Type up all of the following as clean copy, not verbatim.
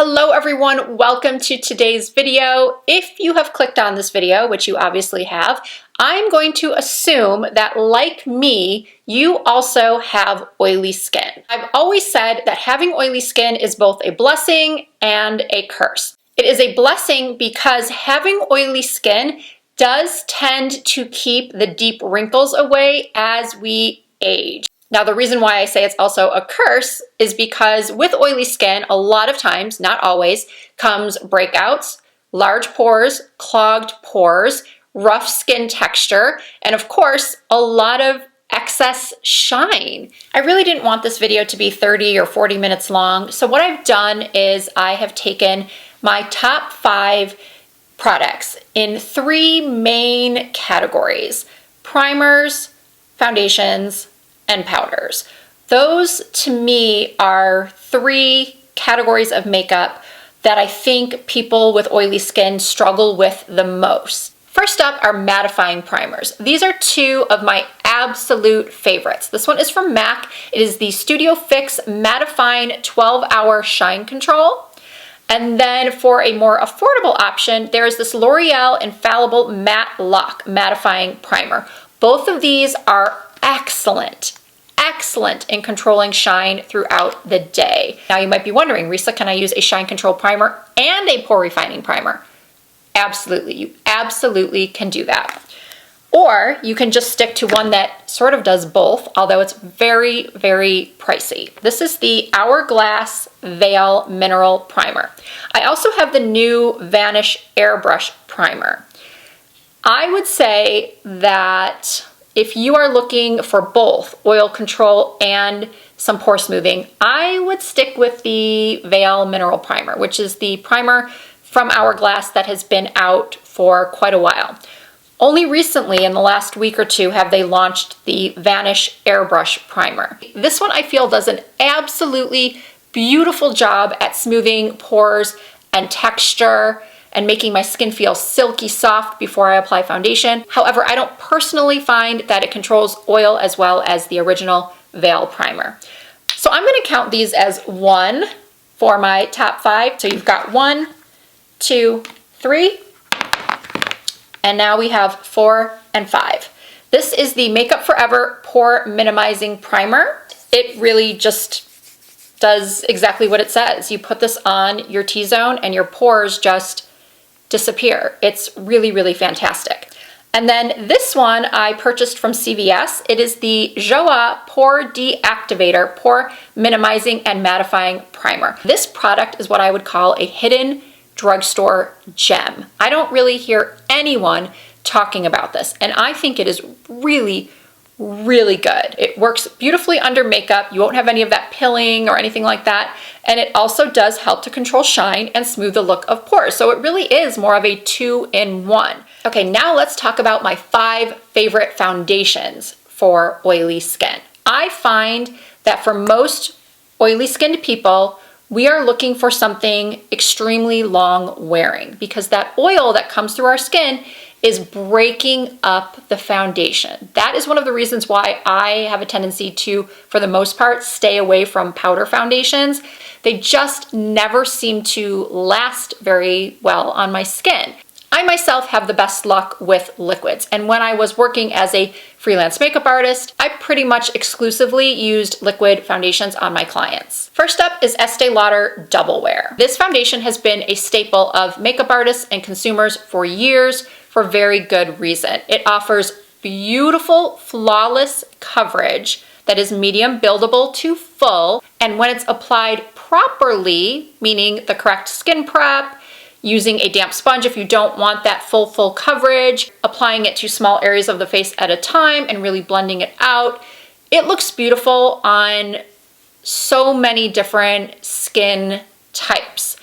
Hello everyone, welcome to today's video. If you have clicked on this video, which you obviously have, I'm going to assume that like me, you also have oily skin. I've always said that having oily skin is both a blessing and a curse. It is a blessing because having oily skin does tend to keep the deep wrinkles away as we age. Now, the reason why I say it's also a curse is because with oily skin, a lot of times, not always, comes breakouts, large pores, clogged pores, rough skin texture, and of course, a lot of excess shine. I really didn't want this video to be 30 or 40 minutes long, so what I've done is I have taken my top 5 products in 3 main categories: primers, foundations, and powders. Those to me are 3 categories of makeup that I think people with oily skin struggle with the most. First up are mattifying primers. These are 2 of my absolute favorites. This one is from MAC. It is the Studio Fix Mattifying 12-Hour Shine Control. And then for a more affordable option, there is this L'Oreal Infallible Matte Lock Mattifying Primer. Both of these are excellent in controlling shine throughout the day. Now you might be wondering, Risa, can I use a shine control primer and a pore refining primer? Absolutely, you absolutely can do that. Or you can just stick to one that sort of does both, although it's very, very pricey. This is the Hourglass Veil Mineral Primer. I also have the new Vanish Airbrush Primer. I would say that if you are looking for both oil control and some pore smoothing, I would stick with the Veil Mineral Primer, which is the primer from Hourglass that has been out for quite a while. Only recently, in the last week or 2, have they launched the Vanish Airbrush Primer. This one I feel does an absolutely beautiful job at smoothing pores and texture and making my skin feel silky soft before I apply foundation. However, I don't personally find that it controls oil as well as the original Veil Primer. So I'm gonna count these as 1 for my top 5. So you've got 1, 2, 3, and now we have 4 and 5. This is the Makeup Forever Pore Minimizing Primer. It really just does exactly what it says. You put this on your T-zone and your pores just disappear. It's really, really fantastic. And then this one I purchased from CVS. It is the Joa Pore Deactivator Pore Minimizing and Mattifying Primer. This product is what I would call a hidden drugstore gem. I don't really hear anyone talking about this, and I think it is really, really good. It works beautifully under makeup. You won't have any of that pilling or anything like that. And it also does help to control shine and smooth the look of pores. So it really is more of a 2-in-1. Okay, now let's talk about my 5 favorite foundations for oily skin. I find that for most oily skinned people, we are looking for something extremely long wearing because that oil that comes through our skin is breaking up the foundation. That is one of the reasons why I have a tendency to, for the most part, stay away from powder foundations. They just never seem to last very well on my skin. I myself have the best luck with liquids, and when I was working as a freelance makeup artist, I pretty much exclusively used liquid foundations on my clients. First up is Estee Lauder Double Wear. This foundation has been a staple of makeup artists and consumers for years for very good reason. It offers beautiful, flawless coverage that is medium buildable to full, and when it's applied properly, meaning the correct skin prep, using a damp sponge if you don't want that full coverage, applying it to small areas of the face at a time and really blending it out. It looks beautiful on so many different skin types.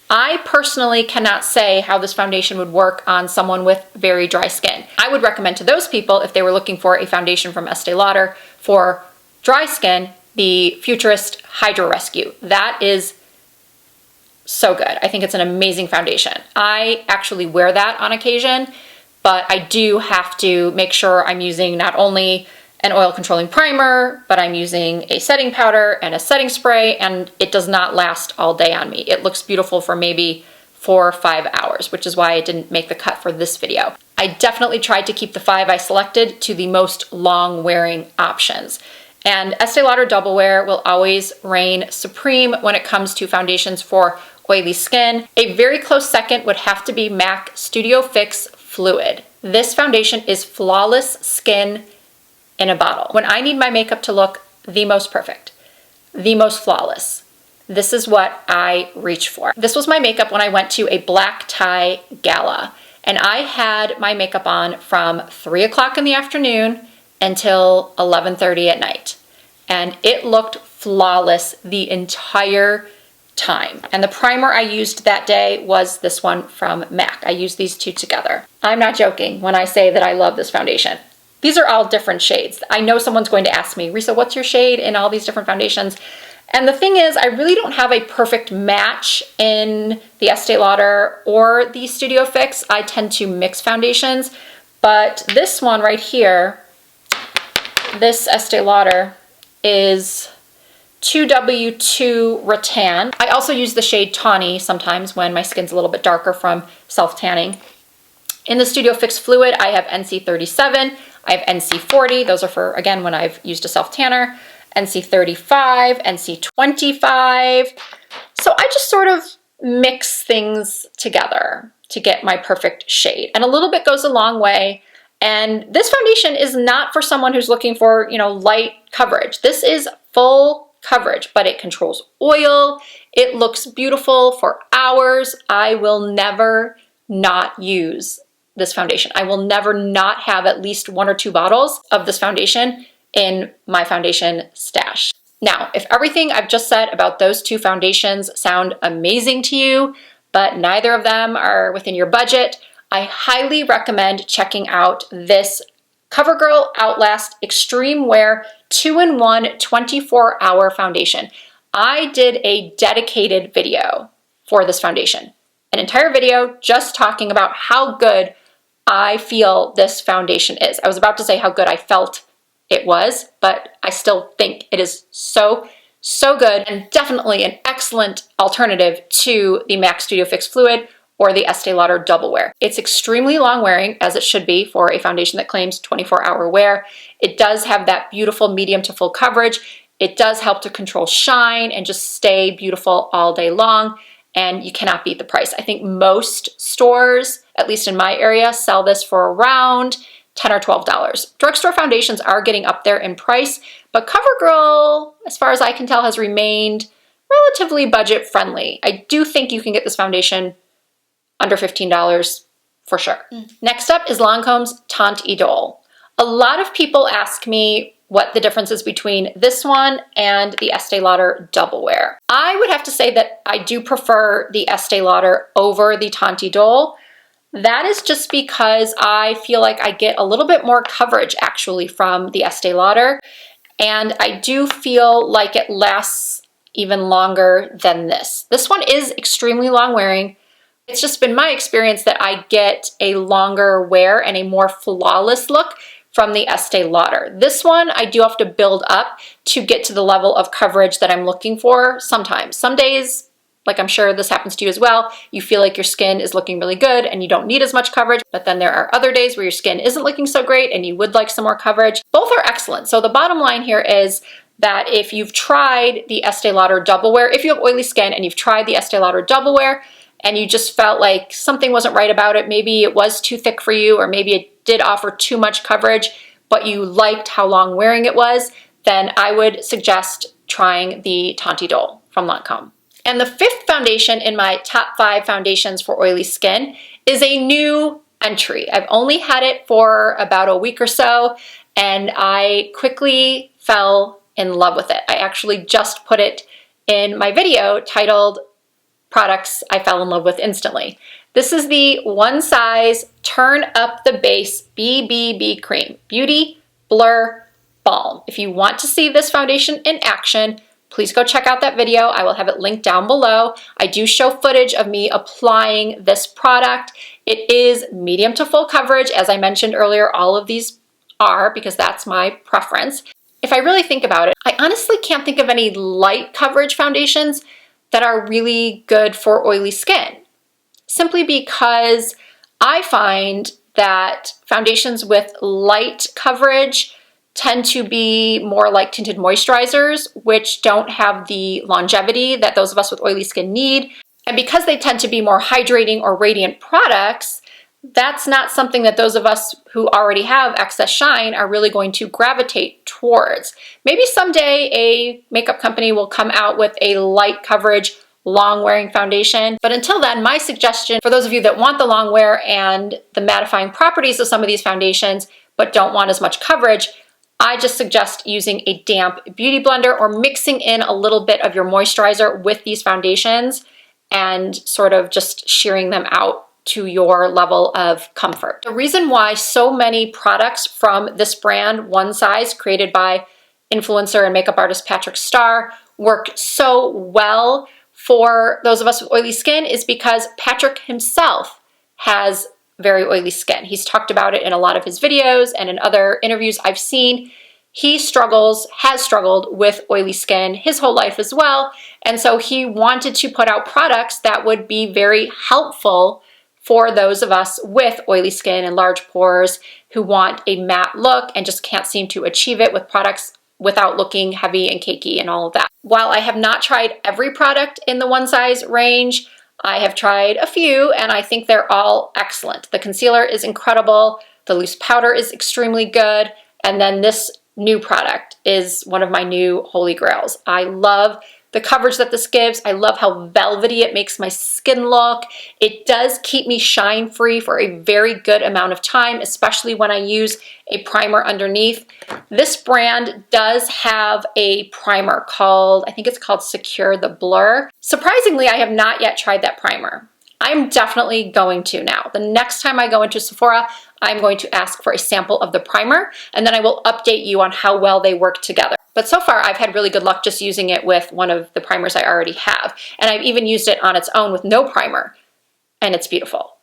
I personally cannot say how this foundation would work on someone with very dry skin. I would recommend to those people, if they were looking for a foundation from Estee Lauder for dry skin, the Futurist Hydro Rescue. That is so good. I think it's an amazing foundation. I actually wear that on occasion, but I do have to make sure I'm using not only an oil controlling primer, but I'm using a setting powder and a setting spray, and it does not last all day on me. It looks beautiful for maybe 4 or 5 hours, which is why it didn't make the cut for this video. I definitely tried to keep the 5 I selected to the most long wearing options. And Estee Lauder Double Wear will always reign supreme when it comes to foundations for oily skin. A very close second would have to be MAC Studio Fix Fluid. This foundation is flawless skin in a bottle. When I need my makeup to look the most perfect, the most flawless, this is what I reach for. This was my makeup when I went to a black tie gala, and I had my makeup on from 3 o'clock in the afternoon until 11:30 at night. And it looked flawless the entire time. And the primer I used that day was this one from MAC. I used these two together. I'm not joking when I say that I love this foundation. These are all different shades. I know someone's going to ask me, Risa, what's your shade in all these different foundations? And the thing is, I really don't have a perfect match in the Estee Lauder or the Studio Fix. I tend to mix foundations, but this one right here, this Estee Lauder, is 2W2 Rattan. I also use the shade Tawny sometimes when my skin's a little bit darker from self-tanning. In the Studio Fix Fluid, I have NC37, I have NC40. Those are for, again, when I've used a self-tanner. NC35, NC25. So I just sort of mix things together to get my perfect shade. And a little bit goes a long way. And this foundation is not for someone who's looking for, light coverage. This is full coverage, but it controls oil. It looks beautiful for hours. I will never not use this foundation. I will never not have at least 1 or 2 bottles of this foundation in my foundation stash. Now, if everything I've just said about those 2 foundations sound amazing to you, but neither of them are within your budget, I highly recommend checking out this CoverGirl Outlast Extreme Wear 2-in-1 24-hour foundation. I did a dedicated video for this foundation, an entire video just talking about how good I feel this foundation is. I was about to say how good I felt it was, but I still think it is so good, and definitely an excellent alternative to the MAC Studio Fix Fluid or the Estee Lauder Double Wear. It's extremely long wearing, as it should be for a foundation that claims 24-hour wear. It does have that beautiful medium to full coverage. It does help to control shine and just stay beautiful all day long, and you cannot beat the price. I think most stores, at least in my area, sell this for around $10 or $12. Drugstore foundations are getting up there in price, but CoverGirl, as far as I can tell, has remained relatively budget friendly. I do think you can get this foundation under $15 for sure. Next up is Lancome's Teint Idole. A lot of people ask me what the difference is between this one and the Estee Lauder Double Wear. I would have to say that I do prefer the Estee Lauder over the Teint Idole. That is just because I feel like I get a little bit more coverage actually from the Estee Lauder, and I do feel like it lasts even longer than this. This one is extremely long wearing. It's just been my experience that I get a longer wear and a more flawless look from the Estee Lauder. This one, I do have to build up to get to the level of coverage that I'm looking for sometimes. Some days, like I'm sure this happens to you as well, you feel like your skin is looking really good and you don't need as much coverage, but then there are other days where your skin isn't looking so great and you would like some more coverage. Both are excellent. So the bottom line here is that if you've tried the Estee Lauder Double Wear, if you have oily skin and you've tried the Estee Lauder Double Wear, and you just felt like something wasn't right about it, maybe it was too thick for you, or maybe it did offer too much coverage, but you liked how long wearing it was, then I would suggest trying the Teint Idole from Lancome. And the 5th foundation in my top 5 foundations for oily skin is a new entry. I've only had it for about a week or so, and I quickly fell in love with it. I actually just put it in my video titled Products I Fell in Love With Instantly. This is the One Size Turn Up the Base BBB Cream Beauty Blur Balm. If you want to see this foundation in action, please go check out that video. I will have it linked down below. I do show footage of me applying this product. It is medium to full coverage. As I mentioned earlier, all of these are, because that's my preference. If I really think about it, I honestly can't think of any light coverage foundations that are really good for oily skin, simply because I find that foundations with light coverage tend to be more like tinted moisturizers, which don't have the longevity that those of us with oily skin need. And because they tend to be more hydrating or radiant products, that's not something that those of us who already have excess shine are really going to gravitate towards. Maybe someday a makeup company will come out with a light coverage, long wearing foundation. But until then, my suggestion for those of you that want the long wear and the mattifying properties of some of these foundations, but don't want as much coverage, I just suggest using a damp beauty blender or mixing in a little bit of your moisturizer with these foundations and sort of just shearing them out to your level of comfort. The reason why so many products from this brand, One Size, created by influencer and makeup artist Patrick Starr, work so well for those of us with oily skin is because Patrick himself has very oily skin. He's talked about it in a lot of his videos and in other interviews I've seen. He has struggled with oily skin his whole life as well. And so he wanted to put out products that would be very helpful for those of us with oily skin and large pores who want a matte look and just can't seem to achieve it with products without looking heavy and cakey and all of that. While I have not tried every product in the One Size range, I have tried a few and I think they're all excellent. The concealer is incredible, the loose powder is extremely good, and then this new product is one of my new holy grails. I love the coverage that this gives. I love how velvety it makes my skin look. It does keep me shine free for a very good amount of time, especially when I use a primer underneath. This brand does have a primer called, I think it's called Secure the Blur. Surprisingly, I have not yet tried that primer. I'm definitely going to now. The next time I go into Sephora, I'm going to ask for a sample of the primer, and then I will update you on how well they work together. But so far, I've had really good luck just using it with one of the primers I already have. And I've even used it on its own with no primer, and it's beautiful.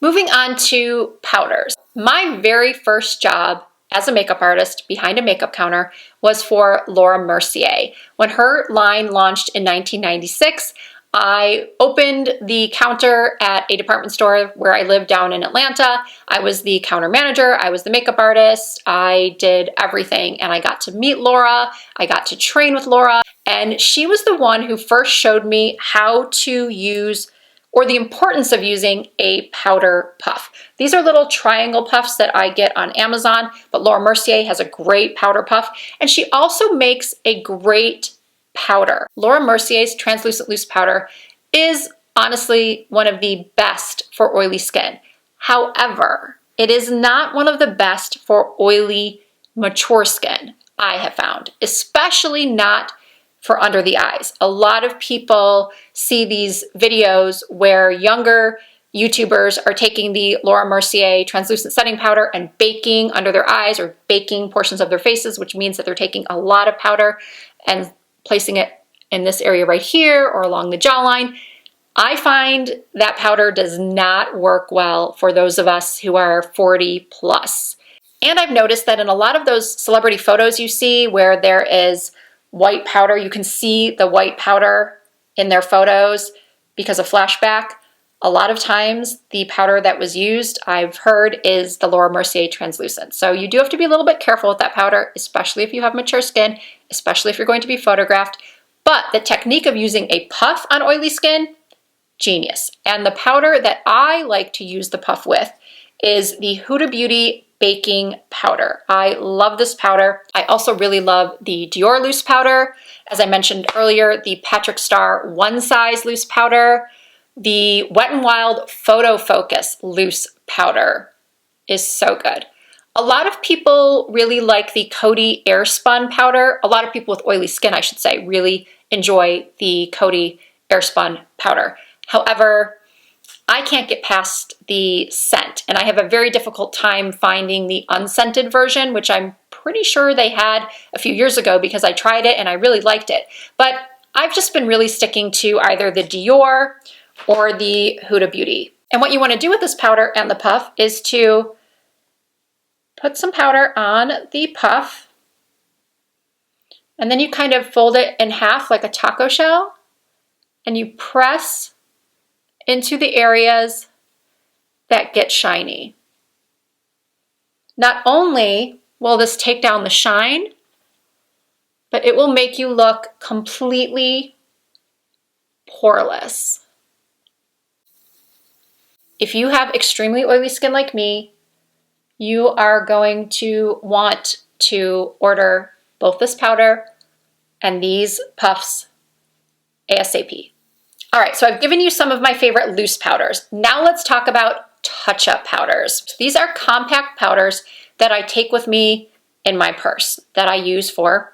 Moving on to powders. My very first job as a makeup artist behind a makeup counter was for Laura Mercier. When her line launched in 1996, I opened the counter at a department store where I lived down in Atlanta. I was the counter manager, I was the makeup artist, I did everything, and I got to meet Laura, I got to train with Laura, and she was the one who first showed me how to use, or the importance of using, a powder puff. These are little triangle puffs that I get on Amazon, but Laura Mercier has a great powder puff, and she also makes a great powder. Laura Mercier's translucent loose powder is honestly one of the best for oily skin. However, it is not one of the best for oily, mature skin, I have found, especially not for under the eyes. A lot of people see these videos where younger YouTubers are taking the Laura Mercier translucent setting powder and baking under their eyes or baking portions of their faces, which means that they're taking a lot of powder and placing it in this area right here or along the jawline. I find that powder does not work well for those of us who are 40 plus. And I've noticed that in a lot of those celebrity photos you see where there is white powder, you can see the white powder in their photos because of flashback. A lot of times the powder that was used, I've heard, is the Laura Mercier translucent. So you do have to be a little bit careful with that powder, especially if you have mature skin, especially if you're going to be photographed. But the technique of using a puff on oily skin, genius. And the powder that I like to use the puff with is the Huda Beauty baking powder. I love this powder. I also really love the Dior loose powder. As I mentioned earlier, the Patrick Starr One Size loose powder. The Wet n Wild Photo Focus loose powder is so good. A lot of people really like the Coty Airspun powder. A lot of people with oily skin, I should say, really enjoy the Coty Airspun powder. However, I can't get past the scent, and I have a very difficult time finding the unscented version, which I'm pretty sure they had a few years ago because I tried it and I really liked it. But I've just been really sticking to either the Dior or the Huda Beauty. And what you want to do with this powder and the puff is to put some powder on the puff, and then you kind of fold it in half like a taco shell, and you press into the areas that get shiny. Not only will this take down the shine, but it will make you look completely poreless. If you have extremely oily skin like me, you are going to want to order both this powder and these puffs ASAP. All right, so I've given you some of my favorite loose powders. Now let's talk about touch-up powders. These are compact powders that I take with me in my purse that I use for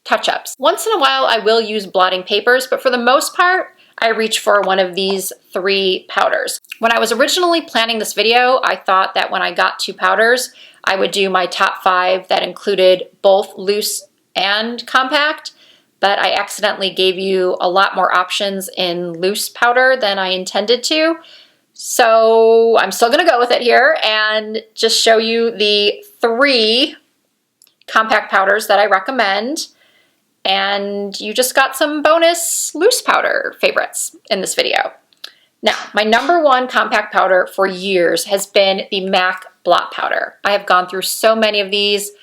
touch-ups. Once in a while, I will use blotting papers, but for the most part, I reach for one of these 3 powders. When I was originally planning this video, I thought that when I got 2 powders, I would do my top 5 that included both loose and compact, but I accidentally gave you a lot more options in loose powder than I intended to. So I'm still gonna go with it here and just show you the 3 compact powders that I recommend. And you just got some bonus loose powder favorites in this video. Now, my #1 compact powder for years has been the MAC Blot Powder. I have gone through so many of these.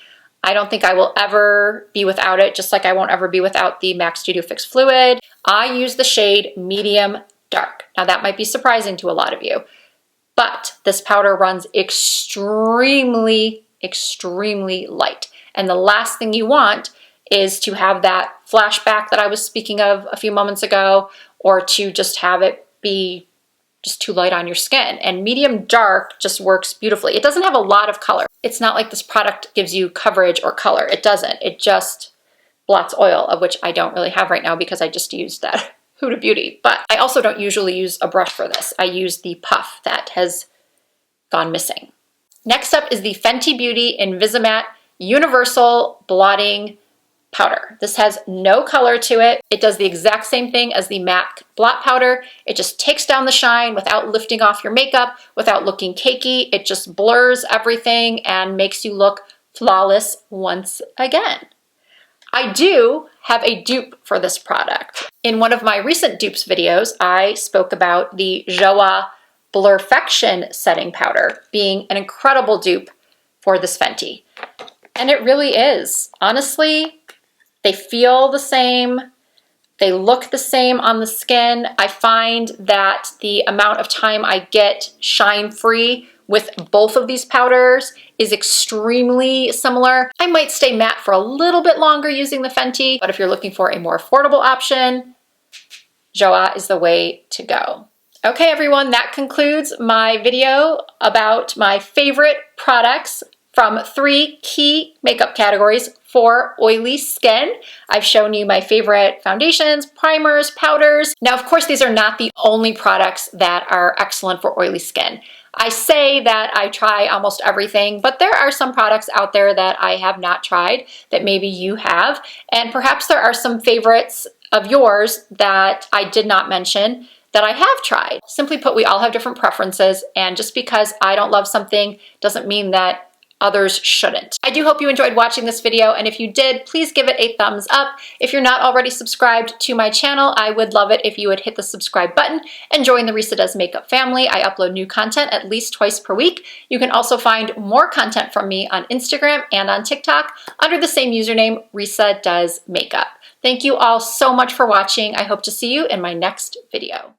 I don't think I will ever be without it, just like I won't ever be without the MAC Studio Fix Fluid. I use the shade Medium Dark. Now that might be surprising to a lot of you, but this powder runs extremely, extremely light. And the last thing you want is to have that flashback that I was speaking of a few moments ago, or to just have it be just too light on your skin. And medium dark just works beautifully. It doesn't have a lot of color. It's not like this product gives you coverage or color. It doesn't. It just blots oil, of which I don't really have right now because I just used that Huda Beauty. But I also don't usually use a brush for this. I use the puff that has gone missing. Next up is the Fenty Beauty Invisimatte Universal Blotting Powder. This has no color to it. It does the exact same thing as the MAC Blot Powder. It just takes down the shine without lifting off your makeup, without looking cakey. It just blurs everything and makes you look flawless once again. I do have a dupe for this product. In one of my recent dupes videos, I spoke about the Joa Blurfection Setting Powder being an incredible dupe for this Fenty. And it really is. Honestly, they feel the same. They look the same on the skin. I find that the amount of time I get shine-free with both of these powders is extremely similar. I might stay matte for a little bit longer using the Fenty, but if you're looking for a more affordable option, Joa is the way to go. Okay, everyone, that concludes my video about my favorite products from 3 key makeup categories for oily skin. I've shown you my favorite foundations, primers, powders. Now, of course, these are not the only products that are excellent for oily skin. I say that I try almost everything, but there are some products out there that I have not tried that maybe you have, and perhaps there are some favorites of yours that I did not mention that I have tried. Simply put, we all have different preferences, and just because I don't love something doesn't mean that others shouldn't. I do hope you enjoyed watching this video, and if you did, please give it a thumbs up. If you're not already subscribed to my channel, I would love it if you would hit the subscribe button and join the Risa Does Makeup family. I upload new content at least twice per week. You can also find more content from me on Instagram and on TikTok under the same username, Risa Does Makeup. Thank you all so much for watching. I hope to see you in my next video.